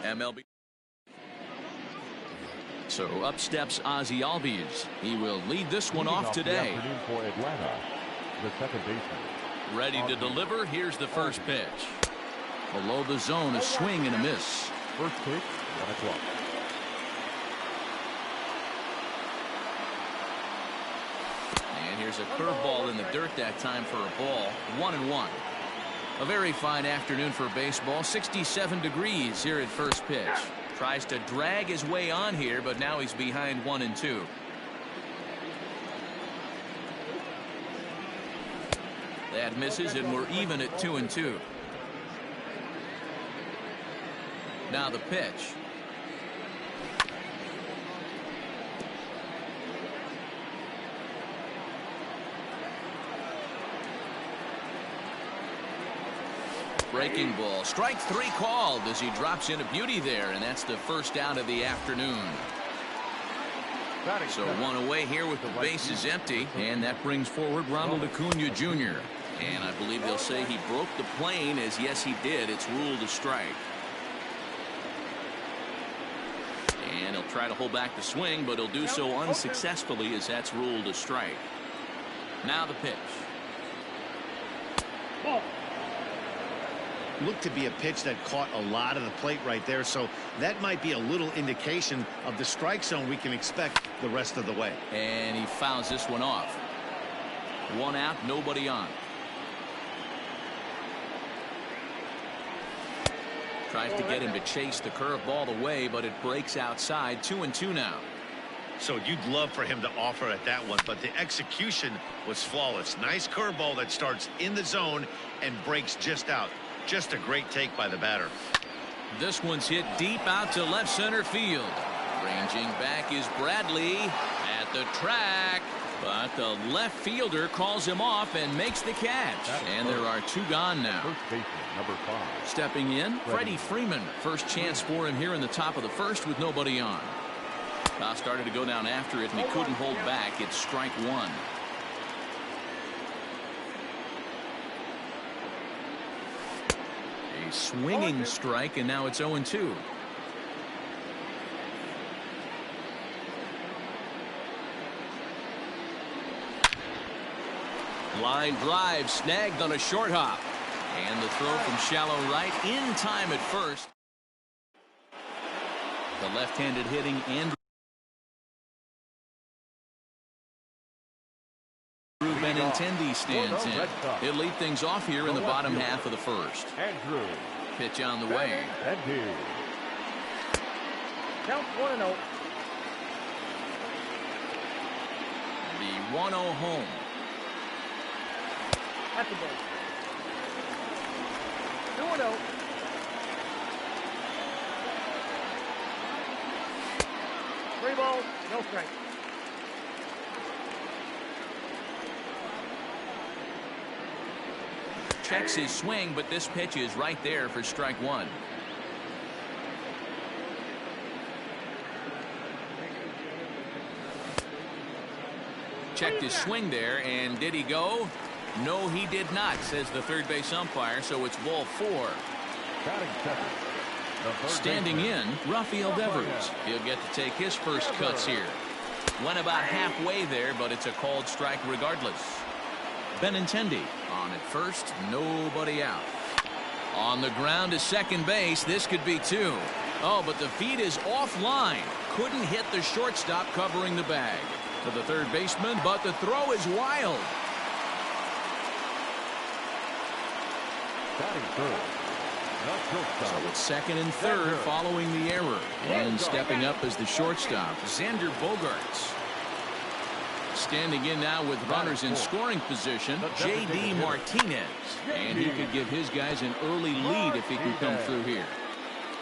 MLB. So up steps Ozzie Albies. He will lead this one off today. For Atlanta, the second baseman. Ready to deliver. Here's the first pitch. Below the zone, a swing and a miss. First pitch, 1 o'clock. And here's a curveball in the dirt that time for a ball. 1-1. A very fine afternoon for baseball. 67 degrees here at first pitch. Tries to drag his way on here, but now he's behind 1-2. That misses, and we're even at 2-2. Now the pitch. Breaking ball. Strike 3 called as he drops in a beauty there, and that's the first out of the afternoon. So one away here with the bases empty, and that brings forward Ronald Acuna Jr. And I believe they'll say he broke the plane, as yes he did. It's ruled a strike. And he'll try to hold back the swing, but he'll do so unsuccessfully as that's ruled a strike. Now the pitch. Looked to be a pitch that caught a lot of the plate right there, so that might be a little indication of the strike zone we can expect the rest of the way. And he fouls this one off. 1 out, nobody on. Tries to get him to chase the curveball away, but it breaks outside. 2-2 now. So you'd love for him to offer at that one, but the execution was flawless. Nice curveball that starts in the zone and breaks just out. Just a great take by the batter. This one's hit deep out to left center field. Ranging back is Bradley at the track, but the left fielder calls him off and makes the catch. And there are 2 gone now. First baseman, number 5. Stepping in, Freddie Freeman. First chance for him here in the top of the first with nobody on. Now started to go down after it, and he couldn't hold back. It's strike 1. A swinging strike, and now it's 0-2. Line drive snagged on a short hop. And the throw from shallow right in time at first. The left-handed hitting Andrew Benintendi stands in. He'll lead things off here in the bottom half of the first. Andrew. Pitch on the way. Count 1-0. The 1-0 home. At the base. 2-0. Three balls, no strike. Checks his swing, but this pitch is right there for strike 1. Checked his swing there, and did he go? No, he did not, says the third base umpire, so it's ball 4. Standing in, Rafael Devers. He'll get to take his first cuts here. Went about halfway there, but it's a called strike regardless. Benintendi on at first, nobody out. On the ground to second base, this could be 2. Oh, but the feed is offline. Couldn't hit the shortstop covering the bag. To the third baseman, but the throw is wild. So it's second and third following the error. And stepping up as the shortstop, Xander Bogaerts. Standing in now with runners in scoring position, J.D. Martinez. And he could give his guys an early lead if he can come through here.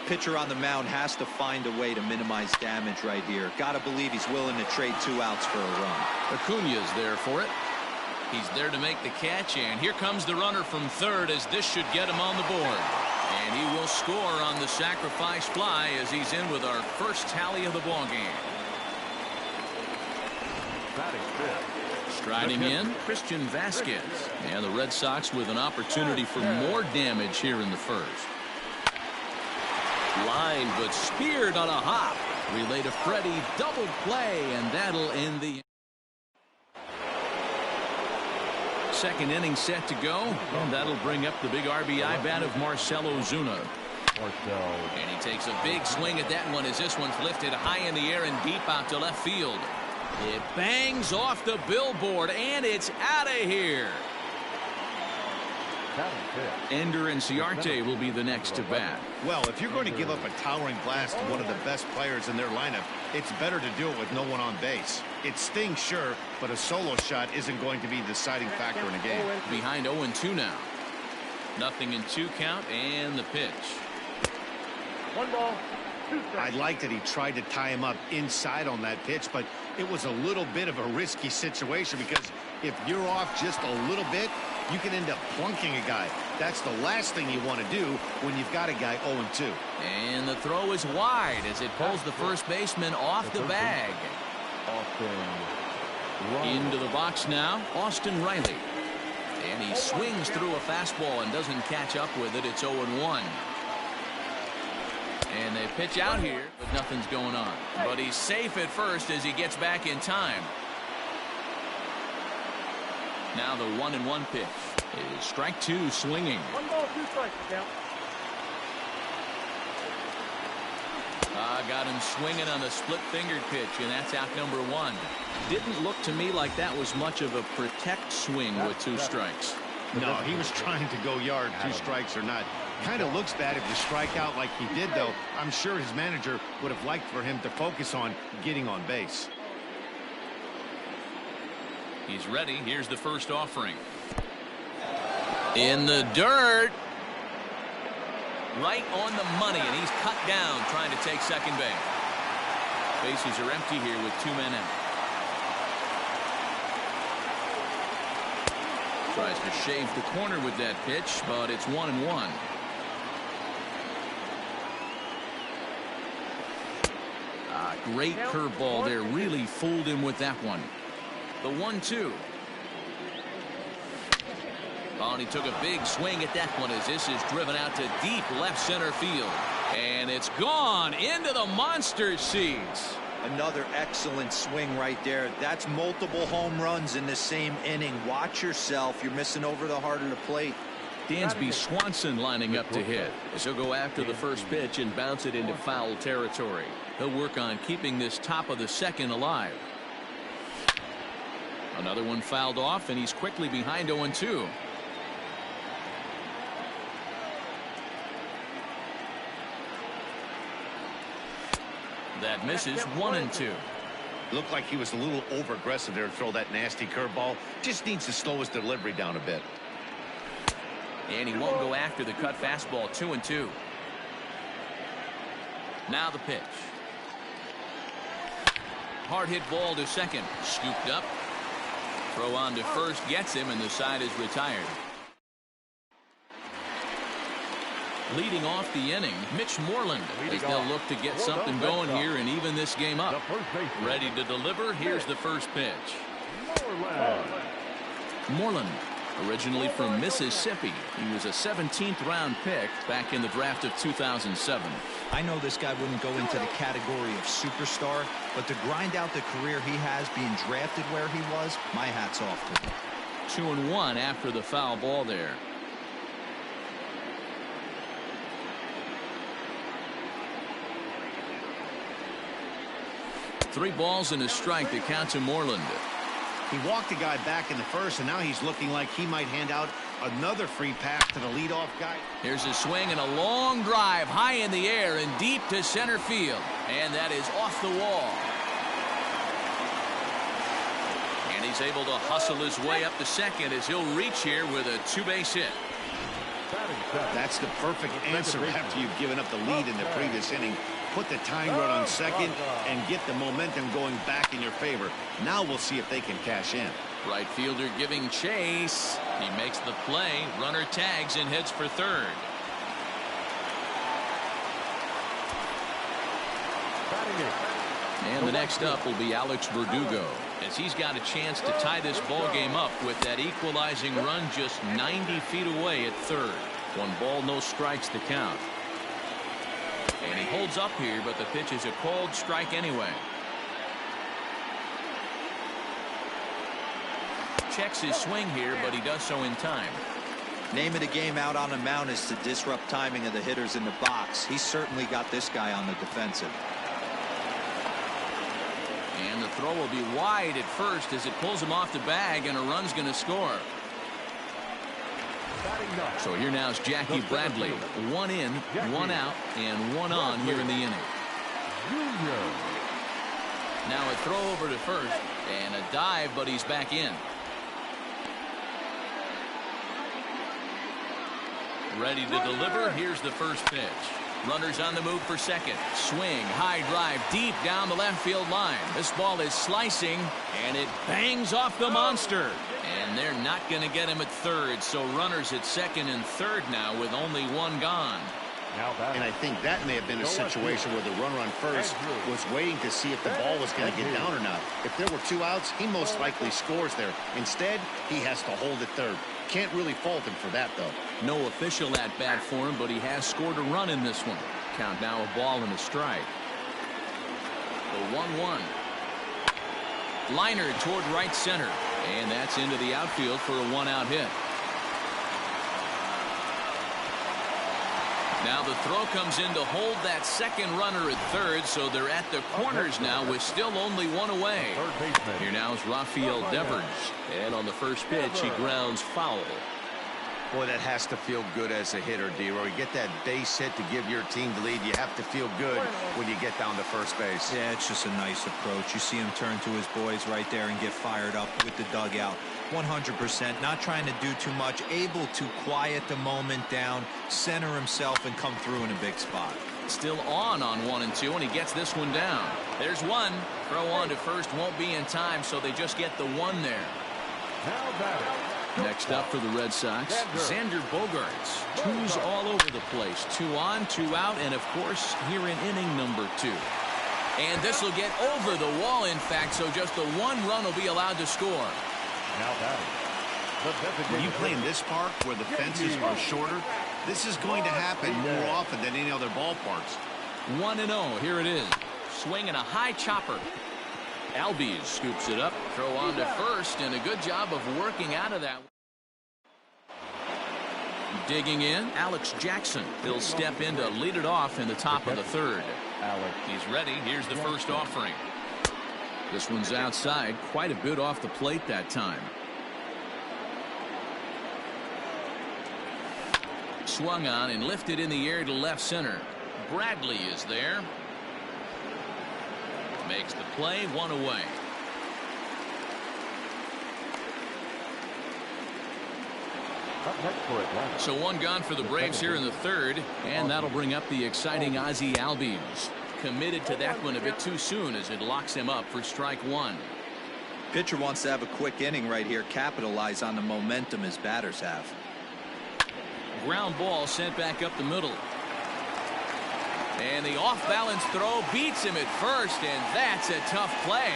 Pitcher on the mound has to find a way to minimize damage right here. Gotta believe he's willing to trade 2 outs for a run. Acuna's there for it. He's there to make the catch, and here comes the runner from third as this should get him on the board. And he will score on the sacrifice fly as he's in with our first tally of the ballgame. Striding in, Christian Vasquez. And the Red Sox with an opportunity for more damage here in the first. Line, but speared on a hop. Relay to Freddie, double play, and that'll end the second inning set to go. And that'll bring up the big RBI bat of Marcell Ozuna. And he takes a big swing at that one as this one's lifted high in the air and deep out to left field. It bangs off the billboard, and it's out of here. Ender Inciarte will be the next to bat. Well, if you're going to give up a towering blast to one of the best players in their lineup, it's better to do it with no one on base. It stings, sure, but a solo shot isn't going to be the deciding factor in a game. Behind 0-2 now. Nothing in 2 count, and the pitch. 1 ball, 2 strikes. I liked that he tried to tie him up inside on that pitch, but it was a little bit of a risky situation because if you're off just a little bit, you can end up plunking a guy. That's the last thing you want to do when you've got a guy 0-2. And the throw is wide as it pulls the first baseman off the bag. Into the box now, Austin Riley. And he swings through a fastball and doesn't catch up with it. It's 0-1. And they pitch out here, but nothing's going on. But he's safe at first as he gets back in time. Now the 1-1 pitch is strike 2 swinging. 1 ball, 2 strikes count. Got him swinging on the split-fingered pitch, and that's out number 1. Didn't look to me like that was much of a protect swing with 2 strikes. No, he was trying to go yard, 2 strikes or not. Kind of looks bad if you strike out like he did, though. I'm sure his manager would have liked for him to focus on getting on base. He's ready. Here's the first offering. In the dirt. Right on the money, and he's cut down trying to take second base. Bases are empty here with 2 men out. Tries to shave the corner with that pitch, but it's 1-1. Great curveball there. Really fooled him with that one. The 1-2. Oh, and he took a big swing at that one as this is driven out to deep left center field. And it's gone into the monster seats. Another excellent swing right there. That's multiple home runs in the same inning. Watch yourself. You're missing over the heart of the plate. Dansby Swanson lining up to hit. As he'll go after the first pitch and bounce it into foul territory. He'll work on keeping this top of the second alive. Another one fouled off, and he's quickly behind 0-2. That misses. 1-2. Looked like he was a little over aggressive there to throw that nasty curveball. Just needs to slow his delivery down a bit. And he won't go after the cut fastball. 2-2. Now the pitch. Hard hit ball to second. Scooped up. Throw on to first gets him, and the side is retired. Leading off the inning, Mitch Moreland, as they'll look to get something going here and even this game up. Ready to deliver. Here's the first pitch. Moreland, originally from Mississippi. He was a 17th round pick back in the draft of 2007. I know this guy wouldn't go into the category of superstar, but to grind out the career he has being drafted where he was, my hat's off to him. 2-1 after the foul ball there. Three balls and a strike to count to Moreland. He walked a guy back in the first, and now he's looking like he might hand out another free pass to the leadoff guy. Here's a swing and a long drive high in the air and deep to center field. And that is off the wall. And he's able to hustle his way up to second as he'll reach here with a 2-base hit. That's the perfect answer after you've given up the lead in the previous inning. Put the tying run on second and get the momentum going back in your favor. Now we'll see if they can cash in. Right fielder giving chase. He makes the play. Runner tags and heads for third. And the next up will be Alex Verdugo, as he's got a chance to tie this ball game up with that equalizing run just 90 feet away at third. 1 ball, no strikes to count. And he holds up here, but the pitch is a called strike anyway. Checks his swing here, but he does so in time. Name of the game out on the mound is to disrupt timing of the hitters in the box. He's certainly got this guy on the defensive. And the throw will be wide at first as it pulls him off the bag, and a run's going to score. So here now is Jackie Bradley. 1 in, 1 out, and 1 on here in the inning. Now a throw over to first, and a dive, but he's back in. Ready to deliver. Here's the first pitch. Runners on the move for second. Swing, high drive, deep down the left field line. This ball is slicing, and it bangs off the monster. And they're not going to get him at third, so runners at second and third now with only 1 gone. And I think that may have been a situation where the runner on first was waiting to see if the ball was going to get down or not. If there were 2 outs, he most likely scores there. Instead, he has to hold at third. Can't really fault him for that, though. No official at bat for him, but he has scored a run in this one. Count now a ball and a strike. The 1-1. Liner toward right center, and that's into the outfield for a 1-out hit. Now the throw comes in to hold that second runner at third, so they're at the corners now with still only 1 away. Here now is Rafael Devers, and on the first pitch he grounds foul. Boy, that has to feel good as a hitter, D-Roy. You get that base hit to give your team the lead. You have to feel good when you get down to first base. Yeah, it's just a nice approach. You see him turn to his boys right there and get fired up with the dugout. 100%, not trying to do too much, able to quiet the moment down, center himself, and come through in a big spot. Still on 1 and 2, and he gets this one down. There's one. Throw on to first won't be in time, so they just get the 1 there. Next up for the Red Sox, Xander Bogaerts. 2s all over the place. 2 on, 2 out, and of course here in inning number 2. And this will get over the wall, in fact, so just the 1 run will be allowed to score. When you play in this park where the fences are shorter, this is going to happen more often than any other ballparks. 1-0, here it is. Swinging a high chopper. Albies scoops it up, throw on to first, and a good job of working out of that. Digging in, Alex Jackson. He'll step in to lead it off in the top of the third. He's ready. Here's the first offering. This one's outside, quite a bit off the plate that time. Swung on and lifted in the air to left center. Bradley is there. Makes the play, 1 away. So 1 gone for the Braves here in the third, and that'll bring up the exciting Ozzie Albies. Committed to that one a bit too soon as it locks him up for strike 1. Pitcher wants to have a quick inning right here, capitalize on the momentum his batters have. Ground ball sent back up the middle. And the off-balance throw beats him at first, and that's a tough play.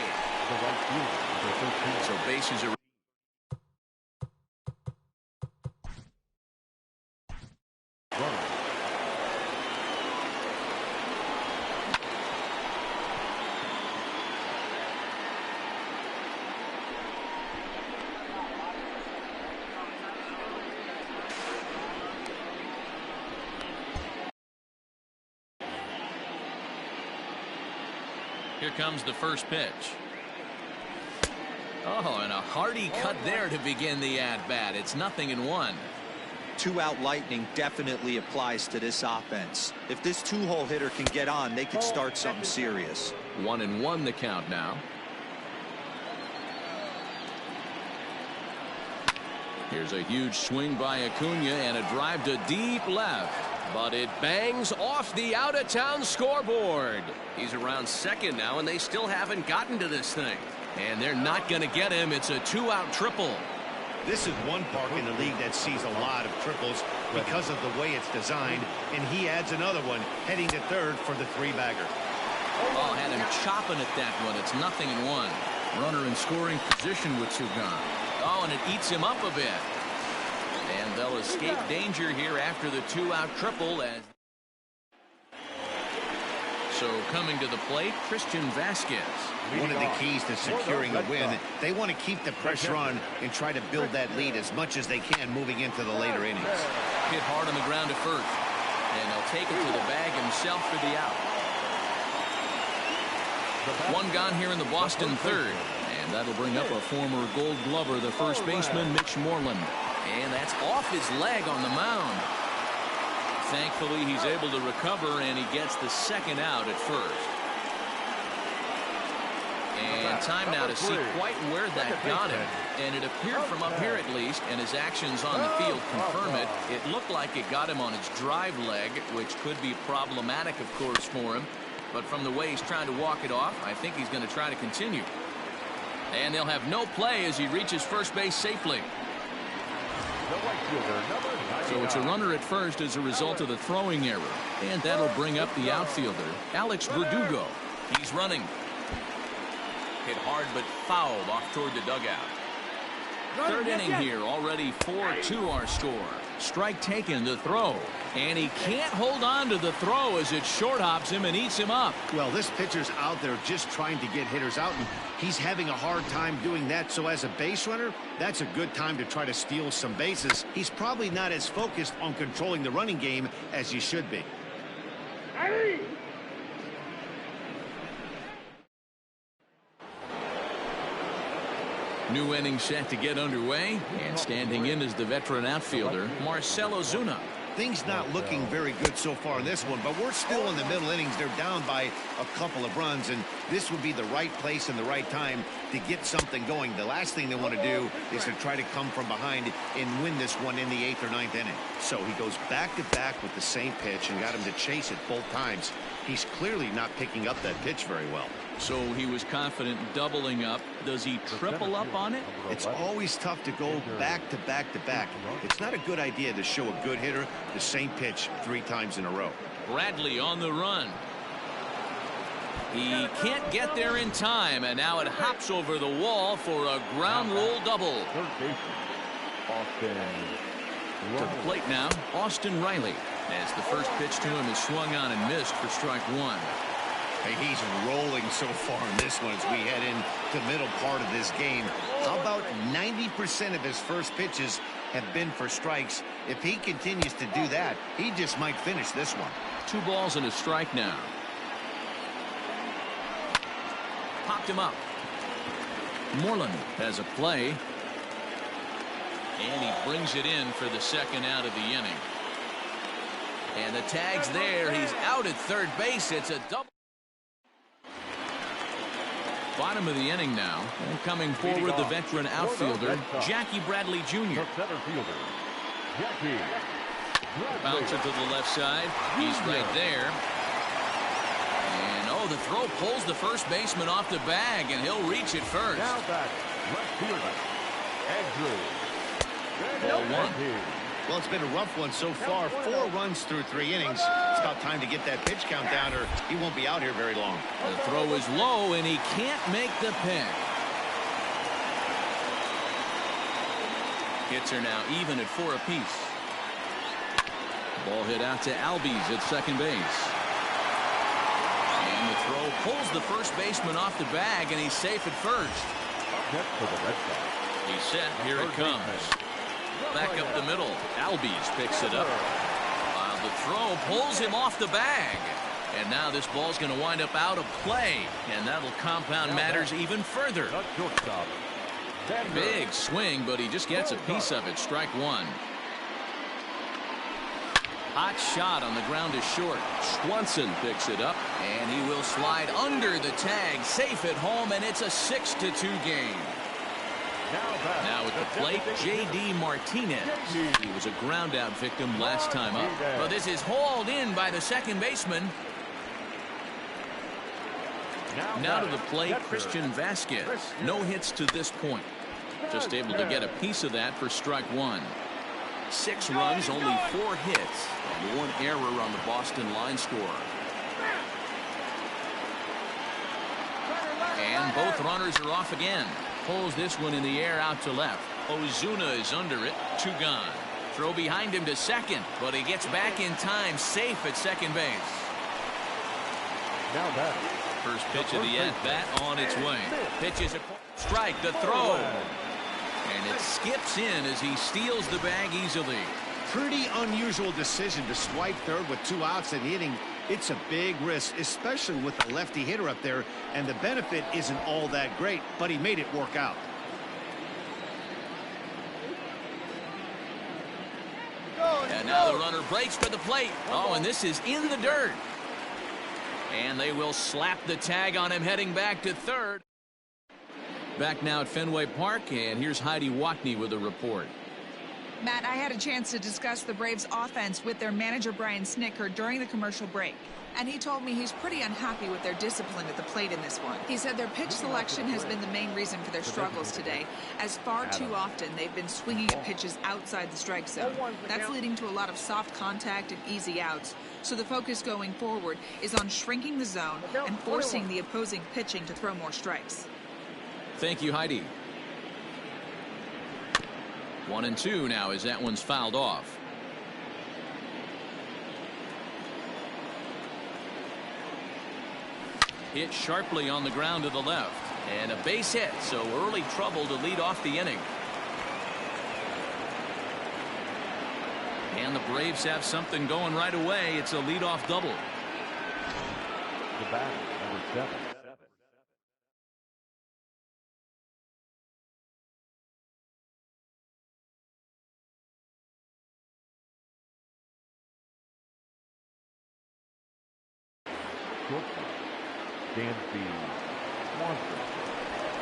So bases are... Here comes the first pitch. Oh, and a hearty cut there to begin the at-bat. It's 0-1. 2-out lightning definitely applies to this offense. If this 2-hole hitter can get on, they could start something serious. 1-1 the count now. Here's a huge swing by Acuna and a drive to deep left. But it bangs off the out-of-town scoreboard. He's around second now, and they still haven't gotten to this thing. And they're not going to get him. It's a 2-out triple. This is one park in the league that sees a lot of triples because of the way it's designed, and he adds another one heading to third for the 3-bagger. Oh, had him chopping at that one. It's 0-1. Runner in scoring position with 2 gone. Oh, and it eats him up a bit. And they'll escape danger here after the 2-out triple. So coming to the plate, Christian Vasquez. One of the keys to securing a win, they want to keep the pressure on and try to build that lead as much as they can moving into the later innings. Hit hard on the ground at first. And he'll take it to the bag himself for the out. One gone here in the Boston third. And that'll bring up a former Gold Glover, the first baseman, Mitch Moreland. And that's off his leg on the mound. Thankfully, he's able to recover, and he gets the second out at first. And time now to see quite where that got him. And it appeared from up here at least, and his actions on the field confirm it. It looked like it got him on his drive leg, which could be problematic, of course, for him. But from the way he's trying to walk it off, I think he's going to try to continue. And they'll have no play as he reaches first base safely. So it's a runner at first as a result of the throwing error. And that'll bring up the outfielder, Alex Verdugo. He's running. Hit hard but fouled off toward the dugout. Third inning here, already 4-2 our score. Strike taken, the throw. And he can't hold on to the throw as it short hops him and eats him up. Well, this pitcher's out there just trying to get hitters out, and he's having a hard time doing that. So as a base runner, that's a good time to try to steal some bases. He's probably not as focused on controlling the running game as he should be. New inning set to get underway, and standing in is the veteran outfielder, Marcell Ozuna. Things not looking very good so far in this one, but we're still in the middle innings. They're down by a couple of runs, and this would be the right place and the right time to get something going. The last thing they want to do is to try to come from behind and win this one in the 8th or 9th inning. So he goes back to back with the same pitch and got him to chase it both times. He's clearly not picking up that pitch very well. So he was confident doubling up. Does he triple up on it? It's always tough to go back to back to back. It's not a good idea to show a good hitter the same pitch 3 times in a row. Bradley on the run. He can't get there in time, and now it hops over the wall for a ground rule double. To the plate now, Austin Riley, as the first pitch to him is swung on and missed for strike 1. Hey, he's rolling so far in this one as we head into the middle part of this game. How about 90% of his first pitches have been for strikes? If he continues to do that, he just might finish this one. 2 balls and a strike now. Popped him up. Moreland has a play. And he brings it in for the second out of the inning. And the tag's there. He's out at third base. It's a double. Bottom of the inning now. And coming forward, the veteran outfielder, Jackie Bradley Jr. Bouncer to the left side. He's right there. And, oh, the throw pulls the first baseman off the bag, and he'll reach it first. Ball 1. Well, it's been a rough one so far. 4 runs through 3 innings. It's about time to get that pitch count down, or he won't be out here very long. The throw is low, and he can't make the pick. Hits are now even at 4 apiece. Ball hit out to Albies at second base. And the throw pulls the first baseman off the bag, and he's safe at first. He's set. Here it comes. Back up the middle. Albies picks it up. While the throw pulls him off the bag. And now this ball's going to wind up out of play. And that'll compound matters even further. Big swing, but he just gets a piece of it. Strike 1. Hot shot on the ground is short. Swanson picks it up. And he will slide under the tag. Safe at home, and it's a 6-2 game. Now at the plate, J.D. Martinez. He was a ground-out victim last time up. But this is hauled in by the second baseman. Now to the plate, Christian Vasquez. No hits to this point. Just able to get a piece of that for strike 1. 6 runs, only 4 hits, and 1 error on the Boston line score. And both runners are off again. Pulls this one in the air out to left. Ozuna is under it. 2 gone. Throw behind him to second, but he gets back in time, safe at second base. Now that First pitch of the at-bat on its way. Pitch is a strike, the throw. And it skips in as he steals the bag easily. Pretty unusual decision to swipe third with 2 outs in the inning. It's a big risk, especially with the lefty hitter up there, and the benefit isn't all that great, but he made it work out. And now the runner breaks for the plate. Oh, and this is in the dirt. And they will slap the tag on him heading back to third. Back now at Fenway Park, and here's Heidi Wackney with a report. Matt, I had a chance to discuss the Braves offense with their manager Brian Snitker during the commercial break, and he told me he's pretty unhappy with their discipline at the plate in this one. He said their pitch selection has been the main reason for their struggles today, as far too often they've been swinging at pitches outside the strike zone. That's leading to a lot of soft contact and easy outs, so the focus going forward is on shrinking the zone and forcing the opposing pitching to throw more strikes. Thank you, Heidi. 1-2 now as that one's fouled off. Hit sharply on the ground to the left. And a base hit, so early trouble to lead off the inning. And the Braves have something going right away. It's a leadoff double. the batter, number 7.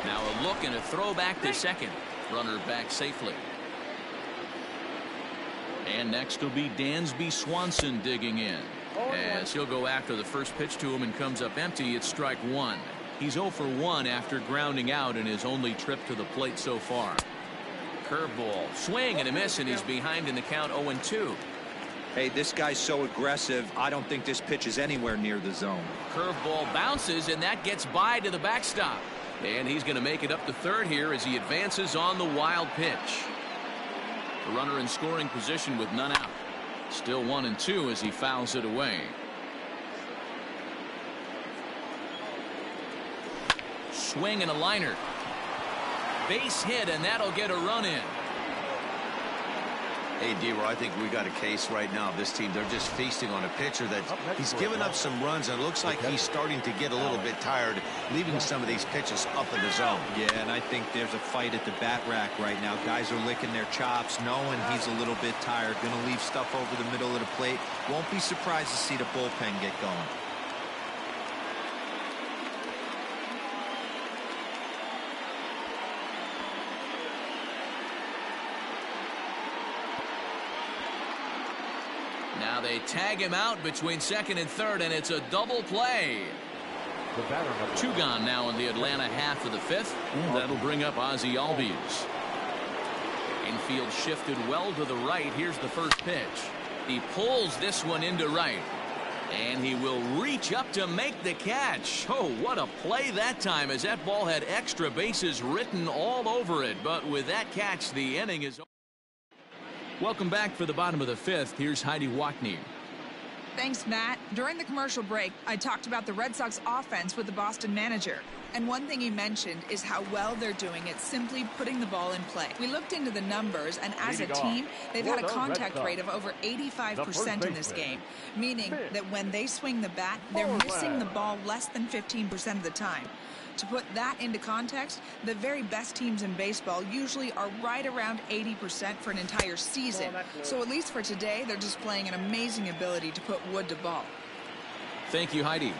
Now a look and a throw back to second. Runner back safely. And next will be Dansby Swanson digging in. As he'll go after the first pitch to him and comes up empty. It's strike one. He's 0 for 1 after grounding out in his only trip to the plate so far. Curveball, swing and a miss, and he's behind in the count 0-2. Hey, this guy's so aggressive. I don't think this pitch is anywhere near the zone. Curveball bounces, and that gets by to the backstop. And he's going to make it up to third here as he advances on the wild pitch. The runner in scoring position with none out. Still 1-2 as he fouls it away. Swing and a liner. Base hit, and that'll get a run in. Hey, D-Roy, I think we got a case right now of this team. They're just feasting on a pitcher that he's given up some runs, and it looks like he's starting to get a little bit tired, leaving some of these pitches up in the zone. Yeah, and I think there's a fight at the bat rack right now. Guys are licking their chops, knowing he's a little bit tired. Going to leave stuff over the middle of the plate. Won't be surprised to see the bullpen get going. Now they tag him out between second and third, and it's a double play. Two gone now in the Atlanta half of the fifth. And that'll bring up Ozzie Albies. Infield shifted well to the right. Here's the first pitch. He pulls this one into right. And he will reach up to make the catch. Oh, what a play that time, as that ball had extra bases written all over it. But with that catch, the inning is over. Welcome back for the bottom of the fifth. Here's Heidi Wackney. Thanks, Matt. During the commercial break, I talked about the Red Sox offense with the Boston manager. And one thing he mentioned is how well they're doing at simply putting the ball in play. We looked into the numbers, and as a team, they've had a contact rate of over 85% in this game, meaning that when they swing the bat, they're missing the ball less than 15% of the time. To put that into context, the very best teams in baseball usually are right around 80% for an entire season. So at least for today, they're displaying an amazing ability to put wood to ball. Thank you, Heidi.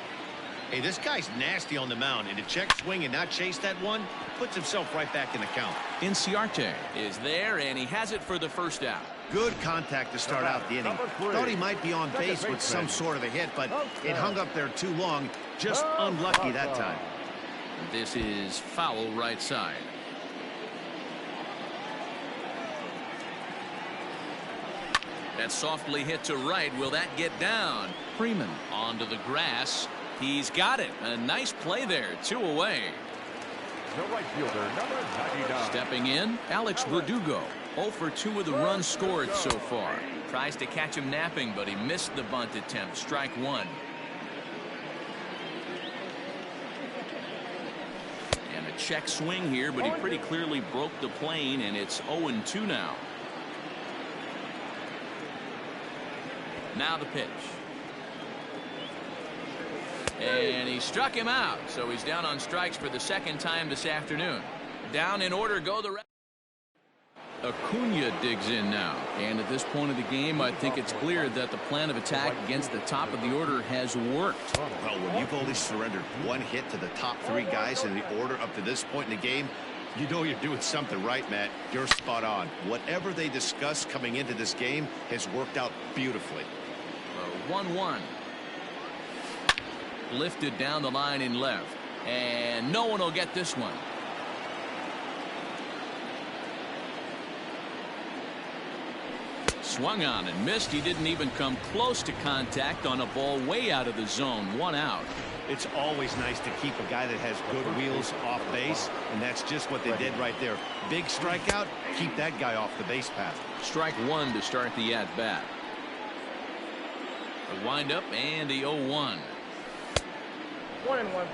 Hey, this guy's nasty on the mound, and to check swing and not chase that one puts himself right back in the count. Inciarte is there, and he has it for the first out. Good contact to start out the inning. Thought he might be on base with some sort of a hit, but it hung up there too long. Just unlucky that time. This is foul right side. That's softly hit to right. Will that get down? Freeman onto the grass. He's got it. A nice play there. 2 away. The right fielder, number 99. Stepping in, Alex Verdugo. 0 for 2 with the runs scored so far. Tries to catch him napping, but he missed the bunt attempt. Strike one. check swing here, but he pretty clearly broke the plane, and it's 0-2 now. Now the pitch. And he struck him out, so he's down on strikes for the second time this afternoon. Down in order go the rest. Acuna digs in now, and at this point of the game, I think it's clear that the plan of attack against the top of the order has worked. Well, when you've only surrendered one hit to the top three guys in the order up to this point in the game, you know you're doing something right, Matt. You're spot on. Whatever they discussed coming into this game has worked out beautifully. 1-1. Lifted down the line in left, and no one will get this one. Swung on and missed. He didn't even come close to contact on a ball way out of the zone. 1 out. It's always nice to keep a guy that has good wheels off base, and that's just what they did right there. Big strikeout, keep that guy off the base path. Strike 1 to start the at-bat. The windup and the 0-1. 1-1.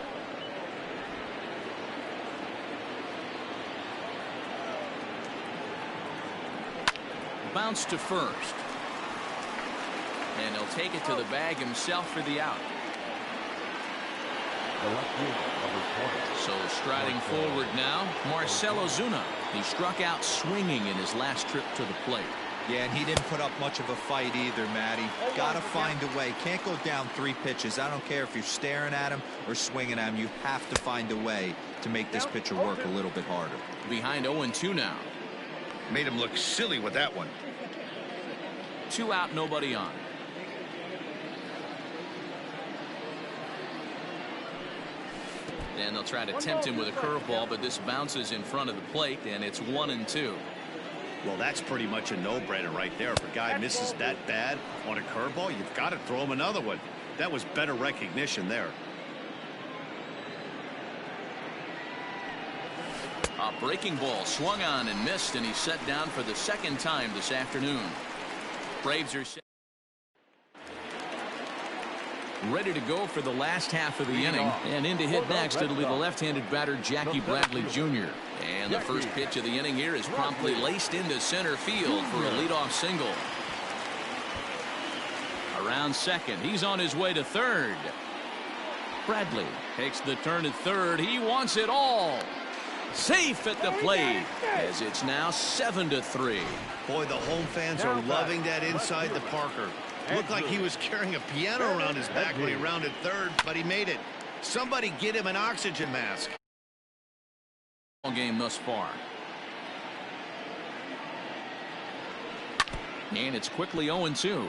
Bounce to first. And he'll take it to the bag himself for the out. So striding forward now, Marcell Ozuna. He struck out swinging in his last trip to the plate. Yeah, and he didn't put up much of a fight either, Matty. Got to find a way. Can't go down 3 pitches. I don't care if you're staring at him or swinging at him. You have to find a way to make this pitcher work a little bit harder. Behind 0-2 now. Made him look silly with that one. 2 out, nobody on. And they'll try to tempt him with a curveball, but this bounces in front of the plate, and it's 1-2. Well, that's pretty much a no-brainer right there. If a guy misses that bad on a curveball, you've got to throw him another one. That was better recognition there. A breaking ball swung on and missed, and he's set down for the second time this afternoon. Braves are set. Ready to go for the last half of the inning, and in to hit next it'll be the left-handed batter Jackie Bradley Jr. And the first pitch of the inning here is promptly laced into center field for a leadoff single. Around second, he's on his way to third. Bradley takes the turn at third. He wants it all. Safe at the plate as it's now 7-3. Boy, the home fans are loving that inside the Parker. Looked like he was carrying a piano around his back when he rounded third, but he made it. Somebody get him an oxygen mask. Game thus far. And it's quickly 0-2.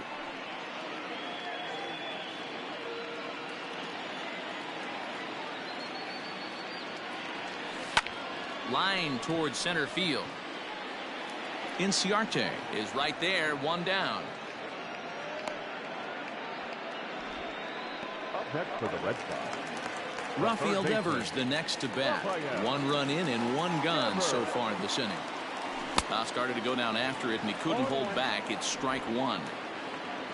Line towards center field. Inciarte is right there, 1 down. Next for the Red Sox. Rafael Devers the next to bat. 1 run in and 1 gone so far in this inning. Started to go down after it, and he couldn't hold back. It's strike 1.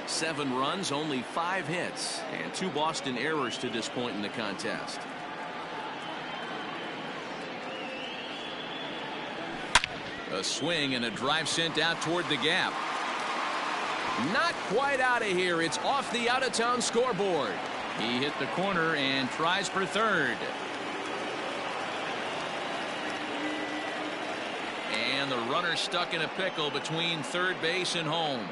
7 runs, only 5 hits, and 2 Boston errors to this point in the contest. A swing and a drive sent out toward the gap. Not quite out of here. It's off the out-of-town scoreboard. He hit the corner and tries for third. And the runner stuck in a pickle between third base and home.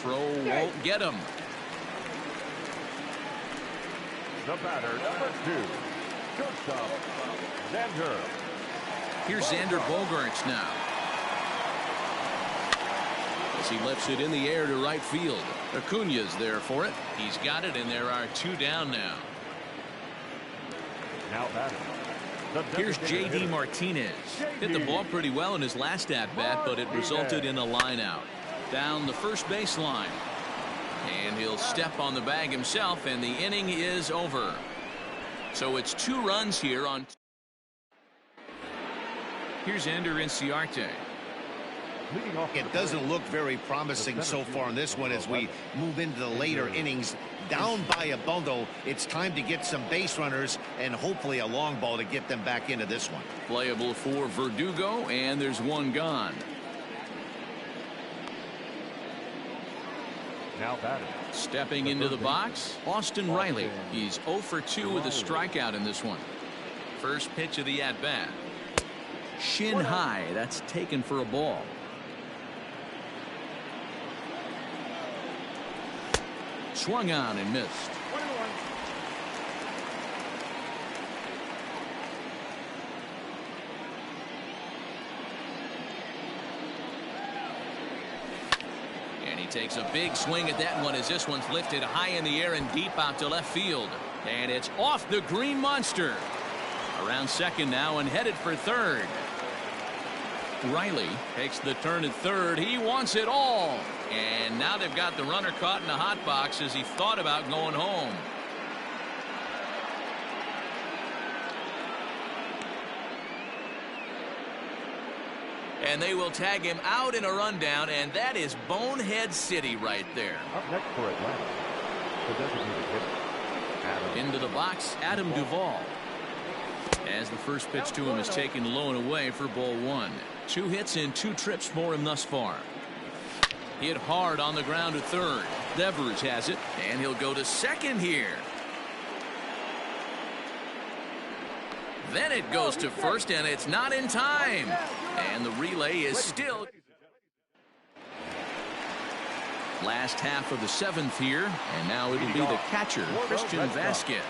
Throw won't get him. The batter, number 2, shortstop, Xander. Here's Xander Bogaerts now. As he lifts it in the air to right field. Acuna's there for it. He's got it, and there are 2 down now. Now batting. Here's J.D. Martinez. Hit the ball pretty well in his last at-bat, but it resulted in a line out. Down the first baseline. And he'll step on the bag himself, and the inning is over. So it's 2 runs here on. Here's Ender Inciarte. Leading off It doesn't look very promising so far in this one as we move into the later innings. Down by a bundle, it's time to get some base runners and hopefully a long ball to get them back into this one. Playable for Verdugo, and there's one gone. now batting. Stepping into the box, Austin Riley. He's 0 for 2 with a strikeout in this one. First pitch of the at-bat. Shin high. That's taken for a ball. Swung on and missed. 21. And he takes a big swing at that one as this one's lifted high in the air and deep out to left field. And it's off the green monster. Around second now and headed for third. Riley takes the turn at third. He wants it all. And now they've got the runner caught in the hot box as he thought about going home. And they will tag him out in a rundown, and that is Bonehead City right there. Up next for Atlanta, the designated hitter, Adam. Into the box, Adam Duvall. As the first pitch to him is taken low and away for ball one. 2 hits and 2 trips for him thus far. Hit hard on the ground to third. Devers has it, and he'll go to second here. Then it goes to first, and it's not in time. And the relay is still. Last half of the 7th here, and now it'll be the catcher, Christian Vasquez.